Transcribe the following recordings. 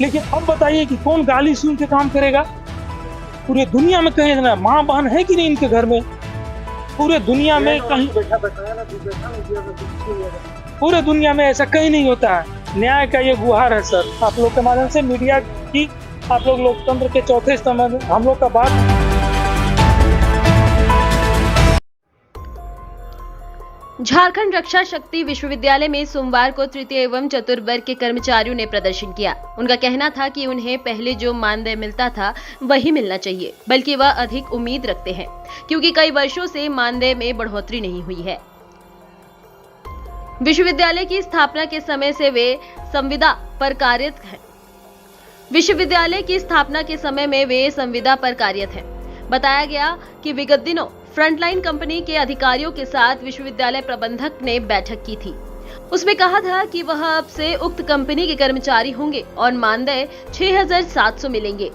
लेकिन अब बताइए कि कौन गाली सुन के काम करेगा? पूरे दुनिया में कहीं ना माँ बहन है कि नहीं इनके घर में? पूरे दुनिया में कहीं, पूरे दुनिया में ऐसा कहीं नहीं होता है। न्याय का ये गुहार है सर, आप लोग के माध्यम से, मीडिया की, आप लोग लोकतंत्र के चौथे स्तंभ, हम लोग का बात। झारखंड रक्षा शक्ति विश्वविद्यालय में सोमवार को तृतीय एवं चतुर्थ वर्ग के कर्मचारियों ने प्रदर्शन किया। उनका कहना था कि उन्हें पहले जो मानदेय मिलता था वही मिलना चाहिए, बल्कि वह अधिक उम्मीद रखते हैं क्योंकि कई वर्षों से मानदेय में बढ़ोतरी नहीं हुई है। विश्वविद्यालय की स्थापना के समय से वे संविदा पर कार्यरत हैं। विश्वविद्यालय की स्थापना के समय में वे संविदा पर कार्यरत हैं। बताया गया कि विगत दिनों फ्रंटलाइन कंपनी के अधिकारियों के साथ विश्वविद्यालय प्रबंधक ने बैठक की थी। उसमें कहा था कि वह अब से उक्त कंपनी के कर्मचारी होंगे और मानदेय 6,700 मिलेंगे।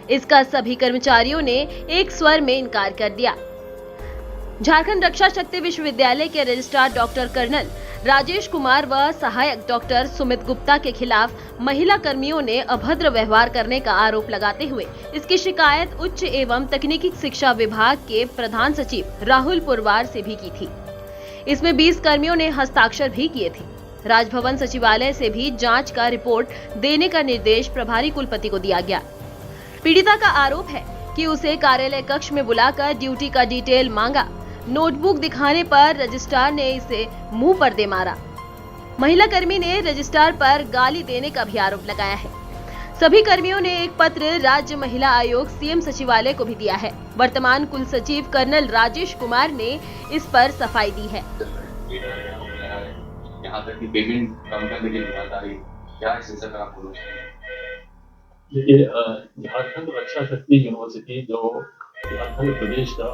इसका सभी कर्मचारियों ने एक स्वर में इनकार कर दिया। झारखंड रक्षा शक्ति विश्वविद्यालय के registrar doctor colonel Rajesh Kumar व सहायक डॉक्टर सुमित गुप्ता के खिलाफ महिला कर्मियों ने अभद्र व्यवहार करने का आरोप लगाते हुए इसकी शिकायत उच्च एवं तकनीकी शिक्षा विभाग के प्रधान सचिव राहुल पुरवार से भी की थी। इसमें 20 कर्मियों ने हस्ताक्षर भी किए थे। राजभवन सचिवालय से भी जांच का रिपोर्ट देने का निर्देश प्रभारी कुलपति को दिया गया। पीड़िता का आरोप है कि उसे कार्यालय कक्ष में बुलाकर ड्यूटी का डिटेल मांगा। नोटबुक दिखाने पर रजिस्ट्रार ने इसे मुंह पर दे मारा। महिला कर्मी ने रजिस्ट्रार पर गाली देने का भी आरोप लगाया है। सभी कर्मियों ने एक पत्र राज्य महिला आयोग सीएम सचिवालय को भी दिया है। वर्तमान कुल सचिव कर्नल राजेश कुमार ने इस पर सफाई दी है। यहाँ तक कि पेमेंट कम करने के लिए क्या इस विषय पर आप बोलना चाहिए? देखिए, झारखंड रक्षा शक्ति यूनिवर्सिटी जो झारखंड प्रदेश का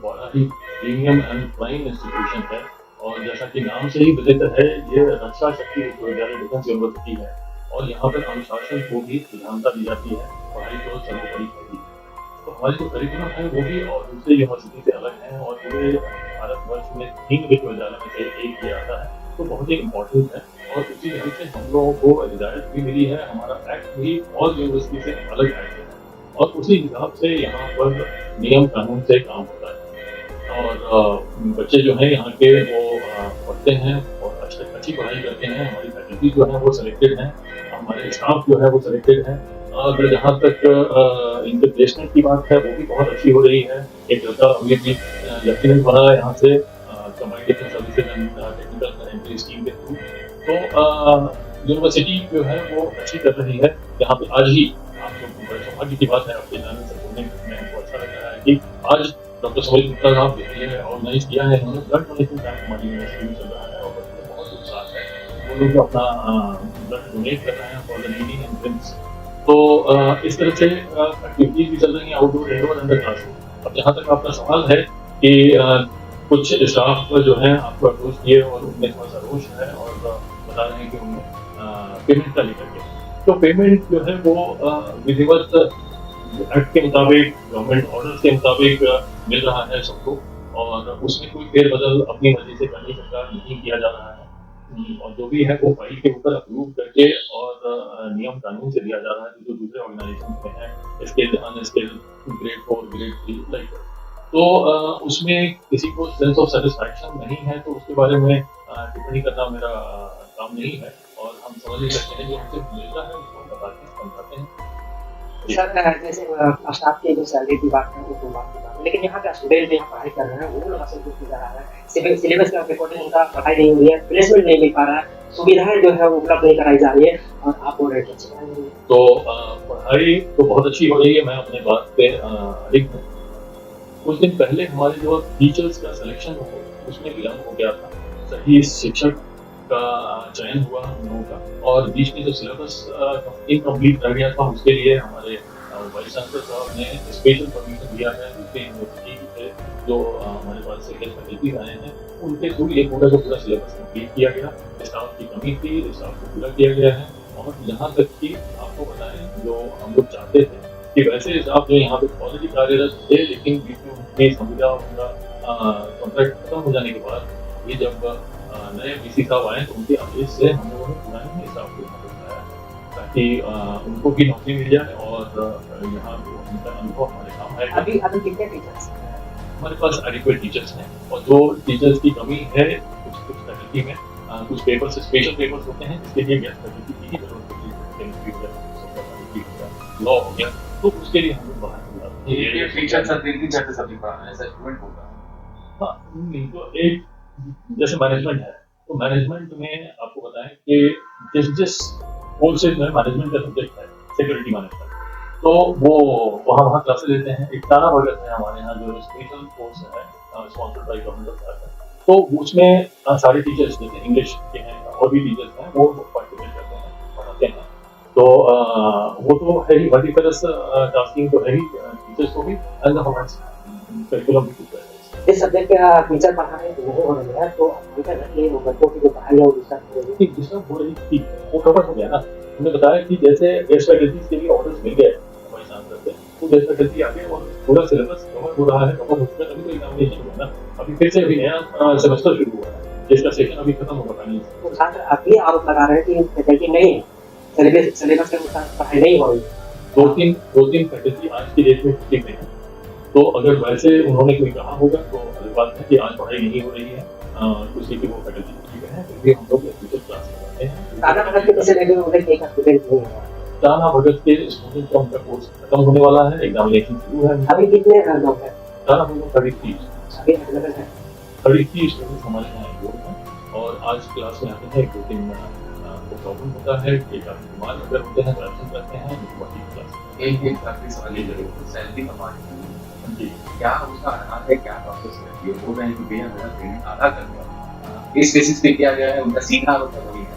बड़ा ही प्रीमियम एंड प्राइम इंस्टीट्यूशन है और जैसा कि नाम से ही विदित है, ये रक्षा शक्ति विश्वविद्यालय डिफेंस यूनिवर्सिटी है और यहाँ पर अनुशासन को भी प्रधानता दी जाती है। पढ़ाई तो सर्वोपरि है। तो हमारी जो करिकुलम है वो भी और दूसरे यूनिवर्सिटी से अलग है और पूरे भारतवर्ष में 3 विश्वविद्यालय में से एक किया जाता है, तो बहुत ही इम्पोर्टेंट है। और उसी ढंग से हम लोगों को हिदायत भी मिली है। हमारा एक्ट भी और यूनिवर्सिटी से अलग एक्ट है और उसी हिसाब से यहाँ पर नियम कानून से काम होता है और बच्चे जो हैं यहाँ के वो पढ़ते हैं और अच्छी पढ़ाई करते हैं। हमारी फैकल्टी जो है वो सिलेक्टेड है, हमारे स्टाफ जो है वो सिलेक्टेड है। और जहाँ तक इनके प्लेसमेंट की बात है वो भी बहुत अच्छी हो रही है। एक लड़का अभी भी लेफ्टिनेंट बना है यहाँ से combined defence services and technical entry scheme के थ्रू। तो यूनिवर्सिटी जो है वो अच्छी कर रही है। यहाँ पे आज ही आपको बड़े सौभाग्य की बात है आपके जानने से बोलने में हमको अच्छा लग रहा है कि आज डॉक्टर सुमित गुप्ता साहब ये ऑर्गेनाइज किया है। उन्होंने ब्लड डोनेशन कैंप हमारी यूनिवर्सिटी में चल रहा है और बहुत उत्साह है। वो लोग अपना ब्लड डोनेट कर रहे हैं for the needy and dreams. तो इस तरह से एक्टिविटीज भी चल रही हैं आउटडोर इंडोर अंडर क्लासरूम। अब जहाँ तक आपका सवाल है कि कुछ स्टाफ जो है आपको अप्रोच किए और उनमें थोड़ा सा रोष है और बता रहे हैं कि उन्हें पेमेंट का लेकर के, तो पेमेंट जो है वो विधिवत एक्ट के मुताबिक गवर्नमेंट ऑर्डर के मुताबिक मिल रहा है सबको और उसमें कोई फेरबदल अपनी मर्जी से करने का नहीं किया जा रहा है और जो भी है वो फाइल के ऊपर अप्रूव करके और नियम कानून से दिया जा रहा है जो दूसरे ऑर्गेनाइजेशन में है स्केल अनस्केल ग्रेड 4 ग्रेड 3 लाइक। तो उसमें किसी को सेंस ऑफ सेटिस्फैक्शन नहीं है तो उसके बारे में टिप्पणी करना मेरा काम नहीं है और हम समझ नहीं सकते हैं जो हमसे मिल रहा है उसको बताते हैं समझाते हैं। सर जैसे स्टाफ की जो सैलरी की बात है वो तो बात है, लेकिन यहाँ का स्टूडेंट यहाँ पढ़ाई कर रहे हैं वो लोग असल कुछ जा रहा है। सिलेबस का अकॉर्डिंग उनका पढ़ाई नहीं हो रही है, प्लेसमेंट नहीं मिल पा रहा है, सुविधाएं जो है वो उपलब्ध नहीं कराई जा रही है और आप बोल रहे थे तो पढ़ाई तो बहुत अच्छी हो रही है। मैं अपने बात पे अधिक हूँ। कुछ दिन पहले हमारे जो टीचर्स का सिलेक्शन हो उसमें विलम्ब हो गया था। सही शिक्षक का चयन हुआ हम लोगों का और बीच में जो सिलेबस इनकम्प्लीट रह गया था उसके लिए हमारे वाइस चांसलर साहब ने स्पेशल परमिशन दिया है। दूसरे यूनिवर्सिटी से जो हमारे पास से गेस्ट फैकल्टी आए हैं उनके थ्रू ये पूरा सिलेबस कंप्लीट किया गया। स्टाफ की कमी थी, स्टाफ को पूरा किया गया है और यहाँ तक कि आपको बताएं जो हम लोग चाहते थे कि वैसे स्टाफ जो यहाँ पे ऑलरेडी कार्यरत थे लेकिन बीच में उनकी संविदा उनका कॉन्ट्रैक्ट खत्म हो जाने के बाद ये जब नए बीसी साहब आए तो उनके आदेश से हम लोगों ने पुराने स्टाफ को बनाया कि उनको भी नौकरी मिल जाए और यहाँ उनका अनुभव हमारे काम आएगा। अभी अभी कितने टीचर्स हैं? हमारे पास एडिक्वेट टीचर्स हैं और जो टीचर्स की कमी है कुछ फैकल्टी में कुछ पेपर्स स्पेशल पेपर्स होते हैं जिसके लिए गेस्ट फैकल्टी की ही जरूरत होती है, केमिस्ट्री हो गया, लॉ हो गया, तो उसके लिए हम लोग बाहर बुलाते हैं। ये टीचर सर 3-3 चैप्टर सब्जेक्ट पढ़ाना है, ऐसा स्टूडेंट होगा। हाँ, नहीं तो एक जैसे मैनेजमेंट है तो मैनेजमेंट में आपको बताएं कि जिस कोर्स में मैनेजमेंट का सब्जेक्ट है सिक्योरिटी मैनेजमेंट, तो वो वहाँ क्लासेस लेते हैं। एक तारा भगत है हमारे यहाँ जो स्पेशल कोर्स है sponsored by government of Bharat, तो उसमें सारे टीचर्स जैसे इंग्लिश के हैं और भी टीचर्स हैं वो पार्टिसिपेट करते हैं, पढ़ाते हैं। तो वो तो है ही मल्टीपर्पज टास्किंग तो है ही टीचर्स को भी एंड करिकुलम भी है। इस सब्जेक्ट का टीचर पढ़ाने नहीं हो रही है तो ये बच्चों की जो पढ़ाई है वो डिस्टर्ब हो रही थी, वो कवर हो गया ना। हमने बताया कि जैसे गेस्ट फैकल्टीज के लिए ऑर्डर्स मिल गए हमारे सांसद से, तो गेस्ट फैकल्टी आगे और पूरा सिलेबस कवर हो रहा है, कवर हो चुका है, अभी तो एग्जामिनेशन हुआ ना, अभी फिर से अभी नया सेमेस्टर शुरू हुआ है जिसका सेशन अभी खत्म होगा फाइनल। तो छात्र अभी आरोप लगा रहे हैं कि फैकल्टी नहीं है, सिलेबस के अनुसार पढ़ाई नहीं हो रही। दो तीन फैकल्टी आज की डेट में छुट्टी में है, तो अगर वैसे उन्होंने कोई कहा होगा तो अलग बात है कि आज पढ़ाई नहीं हो रही है, उसकी की वो फैकल्टी छुट्टी में है, फिर भी हम लोग टीचर क्लास करवाते हैं। ताना भगत के पैसे लगे हुए एक स्टूडेंट नहीं है। ताना भगत के स्टूडेंट का उनका कोर्स खत्म होने वाला है, एग्जामिनेशन शुरू है। अभी कितने लोग हैं? ताना भगत 33 अभी अवेलेबल है 33 स्टूडेंट्स हमारे यहाँ एनरोल्ड हैं और आज क्लास में आते हैं। 2-3 को प्रॉब्लम होता है कि काफी बीमार अगर होते हैं तो एब्सेंट रहते हैं, बाकी क्लास एक आखिरी सवाल ये जरूर, सैलरी का पार्ट जी क्या उसका आधार है, क्या प्रोसेस है? ये बोल रहे हैं कि भैया मेरा पेमेंट आधा कर दिया, इस बेसिस पे किया गया है, उनका सीधा होता वही है।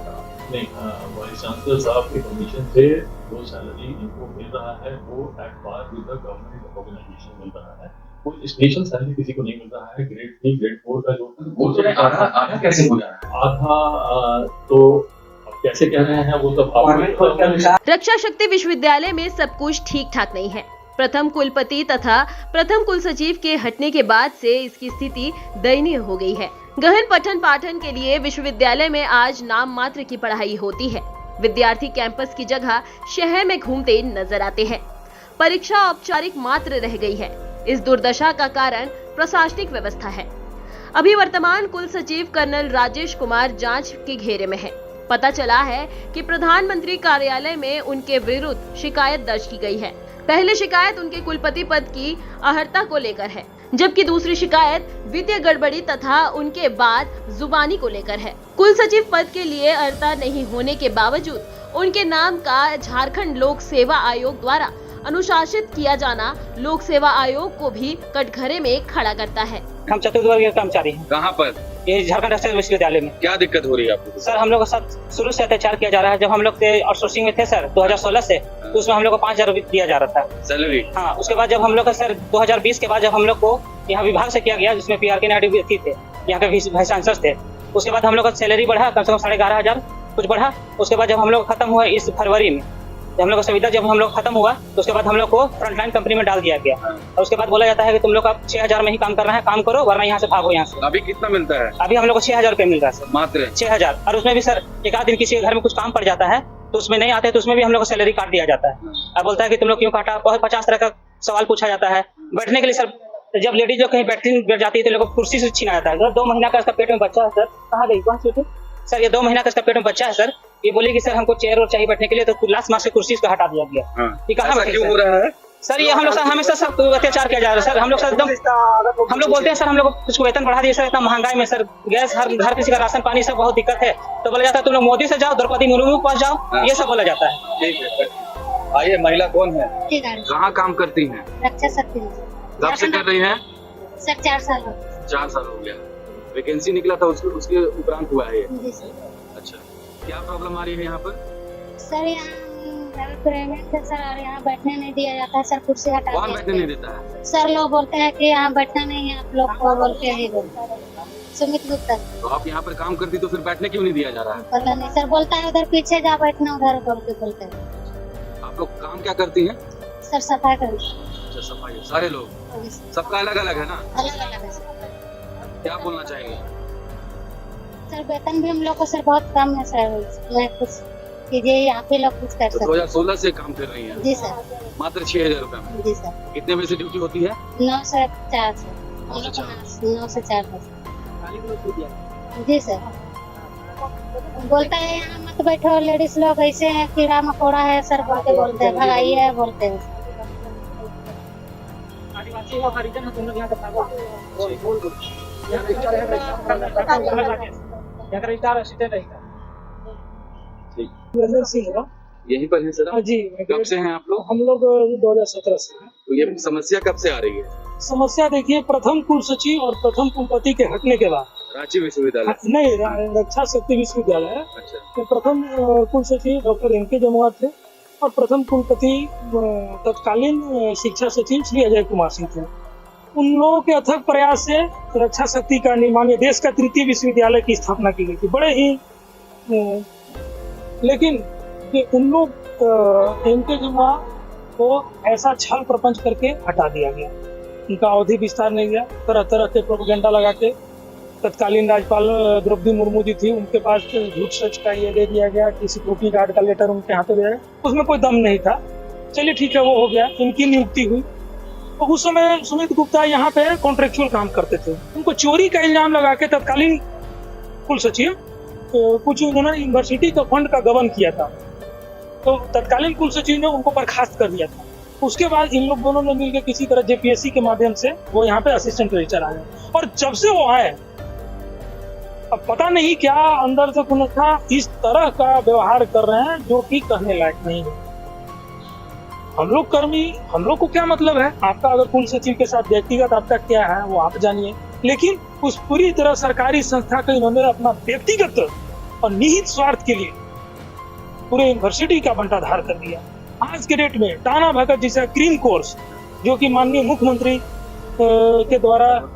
नहीं, वाइस चांसलर साहब की परमिशन से जो सैलरी इनको मिल रहा है वो at par with the government organisation मिल रहा है, कोई स्पेशल सैलरी किसी को नहीं मिल रहा है। ग्रेड 3 ग्रेड 4 का जो वो तो आधा कैसे हो जा रहा है? आधा तो अब कैसे कह रहे हैं वो सब आपको। रक्षा शक्ति विश्वविद्यालय में सब कुछ ठीक ठाक नहीं है। प्रथम कुलपति तथा प्रथम कुल सचिव के हटने के बाद से इसकी स्थिति दयनीय हो गई है। गहन पठन पाठन के लिए विश्वविद्यालय में आज नाम मात्र की पढ़ाई होती है। विद्यार्थी कैंपस की जगह शहर में घूमते नजर आते हैं। परीक्षा औपचारिक मात्र रह गई है। इस दुर्दशा का कारण प्रशासनिक व्यवस्था है। अभी वर्तमान कुल सचिव कर्नल राजेश कुमार जांच के घेरे में है। पता चला है कि प्रधानमंत्री कार्यालय में उनके विरुद्ध शिकायत दर्ज की गई है। पहली शिकायत उनके कुलपति पद की अहर्ता को लेकर है, जबकि दूसरी शिकायत वित्तीय गड़बड़ी तथा उनके बाद जुबानी को लेकर है। कुल सचिव पद के लिए अर्हता नहीं होने के बावजूद उनके नाम का झारखंड लोक सेवा आयोग द्वारा अनुशासित किया जाना लोक सेवा आयोग को भी कटघरे में खड़ा करता है। हम चतुर्थवर्गीय कर्मचारी हैं। कहाँ पर? ये झारखंड राष्ट्रीय विश्वविद्यालय में। क्या दिक्कत हो रही है आपको? सर हम लोग के साथ शुरू से अत्याचार किया जा रहा है। जब हम लोग आउटसोर्सिंग में थे सर 2016 से, तो उसमें हम लोग को 5,000 रुपये दिया जा रहा था सैलरी। हाँ, उसके बाद जब हम लोग का सर 2020 के बाद जब हम लोग को यहाँ विभाग से किया गया, जिसमें PRK नायडू भी थे, यहाँ के वाइस चांसलर थे, उसके बाद हम लोग का सैलरी बढ़ा कम से कम 11,500 कुछ बढ़ा। उसके बाद जब हम लोग खत्म हुआ इस फरवरी में, जब हम लोग का संविदा जब हम लोग खत्म हुआ, तो उसके बाद हम लोग को फ्रंटलाइन कंपनी में डाल दिया गया और उसके बाद बोला जाता है कि तुम लोग का 6,000 में ही काम करना है, काम करो वरना यहाँ से भागो यहाँ से। अभी कितना मिलता है? अभी हम लोग को 6,000 रुपये मिल रहा है सर, मात्र 6,000। और उसमें भी सर एक आध दिन किसी के घर में कुछ काम पड़ जाता है तो उसमें नहीं आते तो उसमें भी हम लोग को सैलरी काट दिया जाता है। अब बोलता है कि तुम लोग क्यों काटा, बहुत 50 तरह का सवाल पूछा जाता है। बैठने के लिए सर जब लेडीज जो कहीं बैठ जाती है तो लोग को कुर्सी से छीना जाता है। 2 महीना का इसका पेट में बच्चा है सर, कहाँ गई कौन सी सर, ये 2 महीना का इसका पेट में बच्चा है सर। ये बोली कि सर हमको चेयर और चाहिए बैठने के लिए, तो लास्ट मार्च से कुर्सी इसको हटा दिया गया। ये कहाँ क्यों हो रहा है सर? ये हम लोग सर हमेशा सब अत्याचार किया जा रहा है सर। हम लोग सर एकदम हम लोग बोलते हैं सर हम लोग कुछ वेतन बढ़ा दिए सर, इतना महंगाई में सर गैस हर किसी का राशन पानी सब बहुत दिक्कत है, तो बोला जाता है तुम लोग मोदी से जाओ, द्रौपदी मुर्मू के पास जाओ, ये सब बोला जाता है। ठीक है, आइए महिला कौन है, कहाँ काम करती हैं? रक्षा शक्ति कब से कर रही हैं? सर 4 साल हो 4 साल हो गया। वैकेंसी निकला था उसके उपरांत हुआ है ये? जी सर। अच्छा, क्या प्रॉब्लम आ रही है यहाँ पर? सर यहाँ प्रेग्नेंट है सर और यहाँ बैठने नहीं दिया जाता है सर, कुर्सी हटा कौन दिया बैठने नहीं देता है? सर लोग बोलते हैं कि यहाँ बैठना नहीं है, आप लोग को बोल के ही बोलता है। सुमित गुप्ता। तो आप यहाँ पर काम करती तो फिर बैठने क्यों नहीं दिया जा रहा है? पता नहीं सर, बोलता है उधर पीछे जा बैठना, उधर बोल के बोलते हैं। आप लोग काम क्या करती हैं? सर सफाई कर अच्छा, सफाई। सारे लोग सबका अलग अलग है ना? अलग अलग है सर। क्या बोलना चाहेंगे? सर वेतन भी हम लोग को सर बहुत कम है सर, मैं कुछ कीजिए, यहाँ पे लोग कुछ कर तो सकते 2016 से काम कर रही हैं हैं। जी सर, मात्र 6,000 रुपए में। जी सर। कितने बजे से ड्यूटी होती है? 9 से 4 से 9 से 4। 9 से 4 बजे। जी सर। बोलता है यहाँ मत बैठो, लेडीज लोग ऐसे हैं, कीड़ा मकोड़ा है सर बोलते हैं, भगाइए बोलते हैं। आदिवासी हो, हरिजन हो, तुम लोग यहाँ का भागो। यहाँ का रजिस्ट्रार असिस्टेंट रहेगा। वीरेंद्र सिंह है। यहीं पर है सर? हाँ जी, कब से हैं आप लोग? हम लोग 2017 से हैं। तो ये समस्या कब से आ रही है? समस्या देखिए, प्रथम कुल सचिव और प्रथम कुलपति के हटने के बाद, रांची विश्वविद्यालय। नहीं, रक्षा शक्ति विश्वविद्यालय है। अच्छा। तो प्रथम कुल सचिव डॉक्टर एनके जमुआर थे और प्रथम कुलपति तत्कालीन शिक्षा सचिव श्री अजय कुमार सिंह थे। उन लोगों के अथक प्रयास से रक्षा शक्ति का निर्माण, देश का तृतीय विश्वविद्यालय की स्थापना की गई थी। बड़े ही लेकिन उन लोग एनके जमुआर को ऐसा छल प्रपंच करके हटा दिया गया। उनका अवधि विस्तार नहीं गया, तरह तरह के प्रोपेगेंडा लगा के तत्कालीन राज्यपाल द्रौपदी मुर्मू जी थी, उनके पास झूठ सच का ये दे दिया गया कि सिक्योरिटी गार्ड का लेटर उनके हाथों दिया गया। उसमें कोई दम नहीं था। चलिए ठीक है, वो हो गया, इनकी नियुक्ति हुई। तो उस समय सुमित गुप्ता यहाँ पे कॉन्ट्रेक्चुअल काम करते थे। उनको चोरी का इल्जाम लगा के तत्कालीन कुल सचिव कुछ उन्होंने यूनिवर्सिटी का फंड का गबन किया था, तो तत्कालीन कुल सचिव ने उनको बर्खास्त कर दिया था। उसके बाद इन लोग दोनों ने मिलकर किसी तरह जेपीएससी के माध्यम से वो यहाँ पे असिस्टेंट रजिस्ट्रार आए, और जब से वो आए अब पता नहीं क्या अंदर से कुनखा इस तरह का व्यवहार कर रहे हैं जो कि कहने लायक नहीं है। हम लोग कर्मी, हम लोग को क्या मतलब है? आपका अगर कुल सचिव के साथ व्यक्तिगत आपका क्या है वो आप जानिए, लेकिन उस पूरी तरह सरकारी संस्था को इन्होंने अपना व्यक्तिगत और निहित स्वार्थ के लिए पूरे यूनिवर्सिटी का बंटाधार कर दिया। आज के डेट में टाना भगत जैसा क्रीम कोर्स, जो कि माननीय मुख्यमंत्री के द्वारा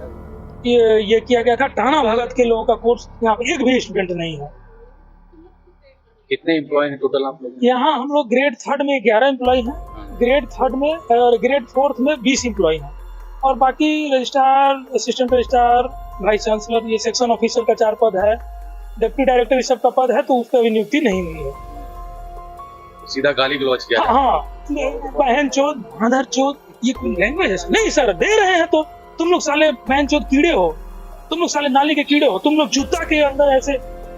ये किया गया था, टाना भगत के लोगों का कोर्स यहाँ पे एक भी स्टूडेंट नहीं है। कितने एम्प्लॉय हैं टोटल आप लोग? यहाँ हम लोग ग्रेड 3 में 11 एम्प्लॉय हैं, ग्रेड 3 में और ग्रेड 4 में 20 एम्प्लॉय हैं, और बाकी registrar, assistant registrar, vice chancellor, ये सेक्शन ऑफिसर का 4 पद है, डिप्टी डायरेक्टर इस सब का पद है, तो उसका भी नियुक्ति नहीं हुई है। सीधा गाली गलौज किया। हाँ, बहन चोद, भादर चोद, ये कोई लैंग्वेज है? नहीं सर, दे रहे हैं तो तुम लोग साले बहन चोद कीड़े हो, तुम लोग साले नाली के कीड़े हो, तुम लोग जूता के अंदर ऐसे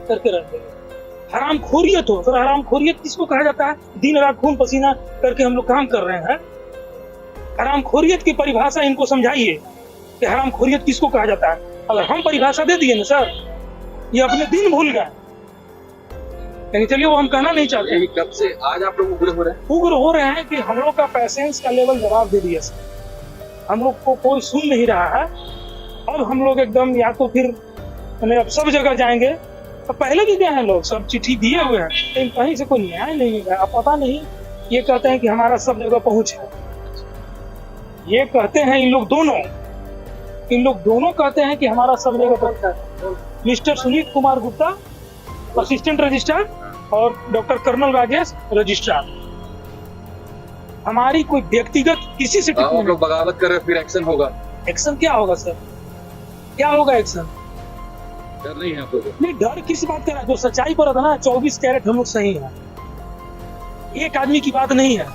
करके रहते हो। हराम खोरियत हो सर। हराम खोरियत किसको कहा जाता है? दिन रात खून पसीना करके हम लोग काम कर रहे हैं। हराम खोरियत की परिभाषा इनको समझाइए कि हराम खोरियत किसको कहा जाता है। अगर हम परिभाषा दे दिए ना सर, ये अपने दिन भूल गए। लेकिन चलिए, वो हम कहना नहीं चाहते। यही कब से आज आप लोग उग्र हो रहे हैं? उग्र हो रहे हैं कि हम लोग का पैसेंस का लेवल जवाब दे दिया सर। हम लोग को कोई सुन नहीं रहा है, और हम लोग एकदम या तो फिर अब सब जगह जाएंगे। तो पहले भी गए हैं लोग, सब चिट्ठी दिए हुए हैं, लेकिन कहीं से कोई न्याय नहीं मिला। अब पता नहीं, ये कहते हैं कि हमारा सब जगह पहुंच है। ये कहते हैं इन लोग दोनों कहते हैं कि हमारा सब जगह पहुंच है। Mister Sunit Kumar Gupta assistant registrar और डॉक्टर कर्नल राजेश रजिस्ट्रार। हमारी कोई व्यक्तिगत किसी से आप लोग बगावत कर रहे हैं, फिर एक्शन होगा। एक्शन क्या होगा सर? क्या होगा एक्शन? डर नहीं है आप लोगों को? नहीं, डर किस बात का? जो सच्चाई पर है ना, 24 कैरेट हम लोग सही है। एक आदमी की बात नहीं है।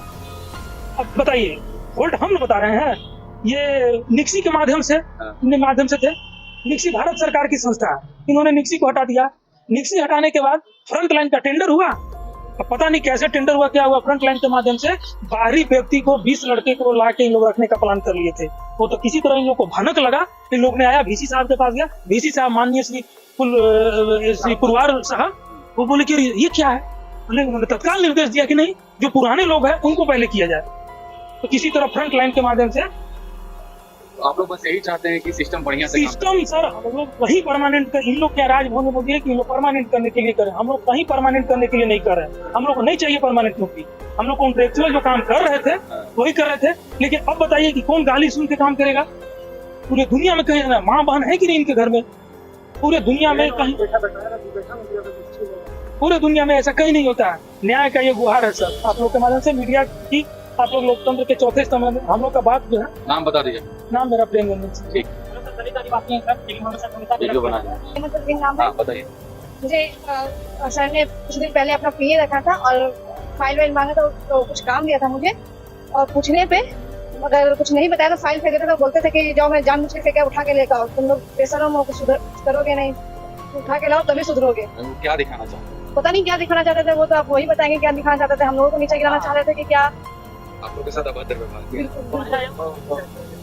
अब बताइए, वोल्ट हम लोग बता रहे हैं, ये निक्सी के माध्यम से थे। निक्सी भारत सरकार की संस्था है, इन्होंने निक्सी को हटा दिया। निक्सी हटाने के बाद फ्रंट लाइन का टेंडर हुआ। अब पता नहीं कैसे टेंडर हुआ, क्या हुआ, फ्रंट लाइन के माध्यम से बाहरी व्यक्ति को 20 लड़के को ला के इन लोग रखने का प्लान कर लिए थे। वो तो किसी तरह इन लोग को भनक लगा, इन लोग ने आया, VC साहब के पास गया। VC साहब माननीय श्री पुरवार साहब, वो बोले कि ये क्या है? उन्होंने तत्काल निर्देश दिया कि नहीं, जो पुराने लोग हैं उनको पहले किया जाए। तो किसी तरह फ्रंट लाइन के माध्यम से आप लोग बस यही चाहते हैं कि सिस्टम बढ़िया से सिस्टम सर, हम लोग वही परमानेंट कर। इन लोग क्या राजभवन में बोलिए कि इन लोग परमानेंट करने के लिए करें, हम लोग कहीं परमानेंट करने के लिए नहीं कर रहे हैं। हम लोग को नहीं चाहिए परमानेंट नौकरी। हम लोग कॉन्ट्रेक्चुअल जो काम कर रहे थे वही कर रहे थे। लेकिन अब बताइए कि कौन गाली सुन के काम करेगा? पूरे दुनिया में कहीं माँ बहन है कि नहीं इनके घर में? पूरे दुनिया में कहीं, पूरे दुनिया में ऐसा कहीं नहीं होता है। न्याय का ये गुहार है सर, आप लोग के माध्यम से, मीडिया की, आप लोग लोकतंत्र के चौथे स्तंभ में। हम लोग का बात जो है, नाम बता दीजिए। नाम मेरा प्रेम रंजन सिंह। ठीक, वीडियो बना हाँ बताइए। मुझे सर ने कुछ दिन पहले अपना PA रखा था और फाइल वाइल मांगा तो कुछ काम दिया था मुझे, और पूछने पे अगर कुछ नहीं बताया तो फाइल फेंक देते तो बोलते थे कि जाओ मैं जानबूझ के फेंका उठा के लेकर आओ, तुम लोग प्रेशर हो कुछ करोगे नहीं, उठा के लाओ तभी सुधरोगे। क्या दिखाना चाहते पता नहीं क्या दिखाना चाहते थे, वो तो आप वही बताएंगे क्या दिखाना चाहते थे। हम लोगों को नीचे गिराना चाह रहे थे कि क्या आप लोग के साथ अभद्र व्यवहार किया?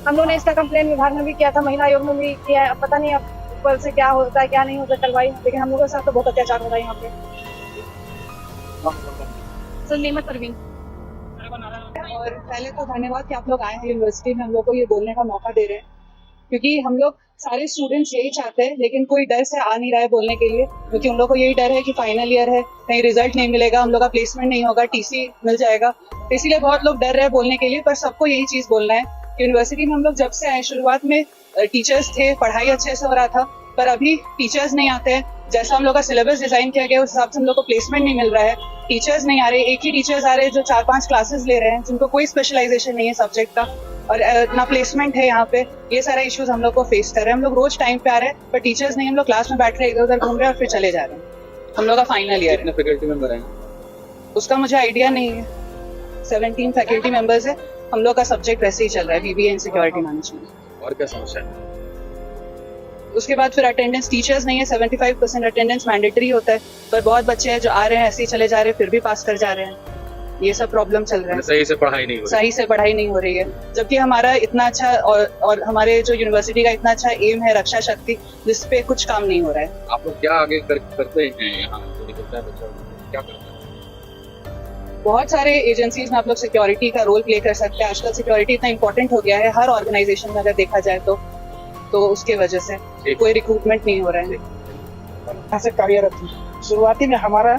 हम लोगों ने इसका कंप्लेन विभाग में भी किया था, महिला आयोग में भी किया है। अब पता नहीं अब ऊपर से क्या होता है क्या नहीं होता कार्रवाई, लेकिन हम लोगों के साथ तो बहुत अत्याचार हो रहा है यहाँ पे। सर नेमत परवीन। और पहले तो धन्यवाद कि आप लोग आए हैं यूनिवर्सिटी में, हम लोग को ये बोलने का मौका दे रहे हैं, क्योंकि हम लोग सारे स्टूडेंट्स यही चाहते हैं, लेकिन कोई डर से आ नहीं रहा है बोलने के लिए, क्योंकि उन लोग को यही डर है कि फाइनल ईयर है, कहीं रिजल्ट नहीं मिलेगा, हम लोग का प्लेसमेंट नहीं होगा, TC मिल जाएगा, तो इसीलिए बहुत लोग डर रहे हैं बोलने के लिए। पर सबको यही चीज बोलना है, यूनिवर्सिटी में हम लोग जब से आए, शुरुआत में टीचर्स थे, पढ़ाई अच्छे से हो रहा था, पर अभी टीचर्स नहीं आते हैं। जैसा हम लोग का सिलेबस डिजाइन किया गया उस हिसाब से हम लोग को प्लेसमेंट नहीं मिल रहा है, टीचर्स नहीं आ रहे, एक ही टीचर्स आ रहे हैं जो 4-5 क्लासेस ले रहे हैं, जिनको कोई स्पेशलाइजेशन नहीं है सब्जेक्ट का, और ना प्लेसमेंट है यहाँ पे। ये सारा इश्यूज हम लोग को फेस कर रहे हैं। हम लोग रोज टाइम पे आ रहे हैं पर टीचर्स नहीं, हम लोग क्लास में बैठ रहे हैं, इधर उधर घूम रहे हैं और फिर चले जा रहे हैं। हम लोग का फाइनल ईयर कितने फैकल्टी मेंबर हैं? उसका मुझे आइडिया नहीं है। 17 फैकल्टी मेंबर्स है। हम लोग का सब्जेक्ट वैसे ही चल रहा है, BBA इन सिक्योरिटी मैनेजमेंट। और क्या समस्या है? उसके बाद फिर अटेंडेंस, टीचर्स नहीं है, 75% अटेंडेंस मैंडेटरी होता है, पर बहुत बच्चे हैं जो आ रहे हैं ऐसे ही चले जा रहे हैं, फिर भी पास कर जा रहे हैं। ये सब प्रॉब्लम चल रहा है, सही से पढ़ाई नहीं हो रही। सही से पढ़ाई नहीं हो रही है, जबकि हमारा इतना अच्छा और हमारे जो यूनिवर्सिटी का इतना अच्छा एम है रक्षा शक्ति, जिस पे कुछ काम नहीं हो रहा है। आप लोग क्या आगे करते हैं यहाँ जो निकलता है बच्चा, क्या करते हैं? बहुत सारे एजेंसीज में आप लोग सिक्योरिटी का रोल प्ले कर सकते हैं। आजकल सिक्योरिटी इतना इंपॉर्टेंट हो गया है हर ऑर्गेनाइजेशन में, अगर देखा जाए तो उसके वजह से कोई रिक्रूटमेंट नहीं हो रहा है। यहाँ से कार्यरत हूँ। शुरुआती में हमारा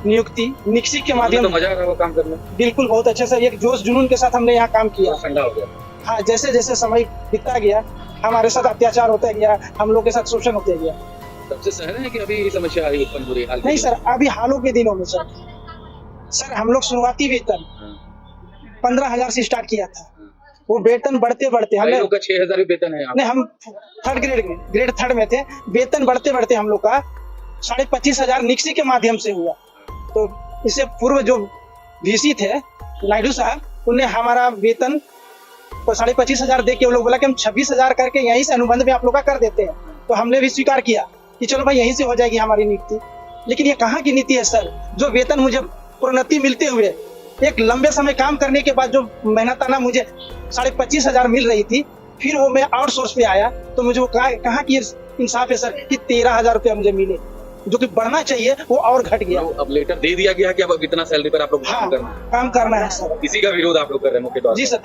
नियुक्ति निक्सी के माध्यम तो मजा आ रहा है काम करने? बिल्कुल बहुत अच्छे से एक जोश जुनून के साथ हमने यहाँ काम किया। ठंडा हो गया। हाँ, जैसे जैसे समय बीतता गया हमारे साथ अत्याचार होता गया, हम लोग के साथ शोषण होते गया। सबसे सहन है कि अभी ये समस्या आई उत्पन्न हो रही है? नहीं सर, अभी हालों के दिनों में सर हम लोग शुरुआती वेतन 15,000 से स्टार्ट किया था, वो वेतन बढ़ते बढ़ते हम लोग का 6,000 वेतन है। नहीं, हम थर्ड ग्रेड 3 में थे, वेतन बढ़ते बढ़ते हम लोग का 25,500 निक्सी के माध्यम से हुआ। तो इससे पूर्व जो VC थे नायडू साहब, उन्हें हमारा वेतन 25,500 दे के वो लोग बोला कि हम 26,000 करके यहीं से अनुबंध में आप लोग का कर देते हैं। तो हमने भी स्वीकार किया कि चलो भाई यहीं से हो जाएगी हमारी नियुक्ति। लेकिन ये कहाँ की नीति है सर, जो वेतन मुझे प्रोन्नति मिलते हुए एक लंबे समय काम करने के बाद जो मेहनताना मुझे 25,500 मिल रही थी, फिर वो मैं आउटसोर्स पे आया तो मुझे वो कहाँ की इंसाफ है सर कि 13,000 रुपया मुझे मिले, जो कि बढ़ना चाहिए वो और घट गया। अब लेटर दे दिया गया कि अब इतना सैलरी पर आप लोग काम करना है सर। इसी का विरोध आप लोग कर रहे हैं मुख्य तौर पर? जी सर।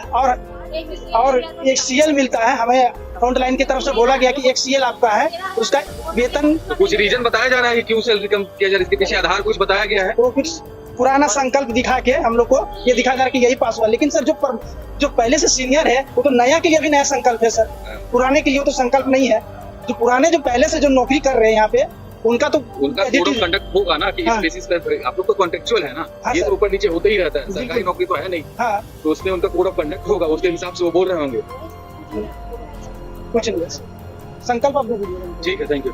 और एक CL मिलता है हमें, फ्रंट लाइन की तरफ से बोला गया कि एक CL आपका है, उसका वेतन तो कुछ रीजन बताया जा रहा है कि क्यों सैलरी कम किया जा रहा है, इसके पीछे आधार कुछ बताया गया है? वो कुछ पुराना संकल्प दिखा के हम लोग को ये दिखा जा रहा है कि यही पास हुआ। लेकिन सर जो पहले से सीनियर है वो तो नया के लिए भी नया संकल्प है सर, पुराने के लिए तो संकल्प नहीं है। जो पुराने जो पहले से जो नौकरी कर रहे हैं यहाँ पे उनका कोड ऑफ कंडक्ट होगा ना कि इस बेसिस पर आप लोग तो कॉन्ट्रेक्चुअल है ना। ये तो ऊपर नीचे होते ही रहता है, सरकारी नौकरी तो है नहीं। तो उसमें उनका कोड ऑफ कंडक्ट होगा, उसके हिसाब से वो बोल रहे होंगे। कुछ नहीं, संकल्प। ठीक है, थैंक यू।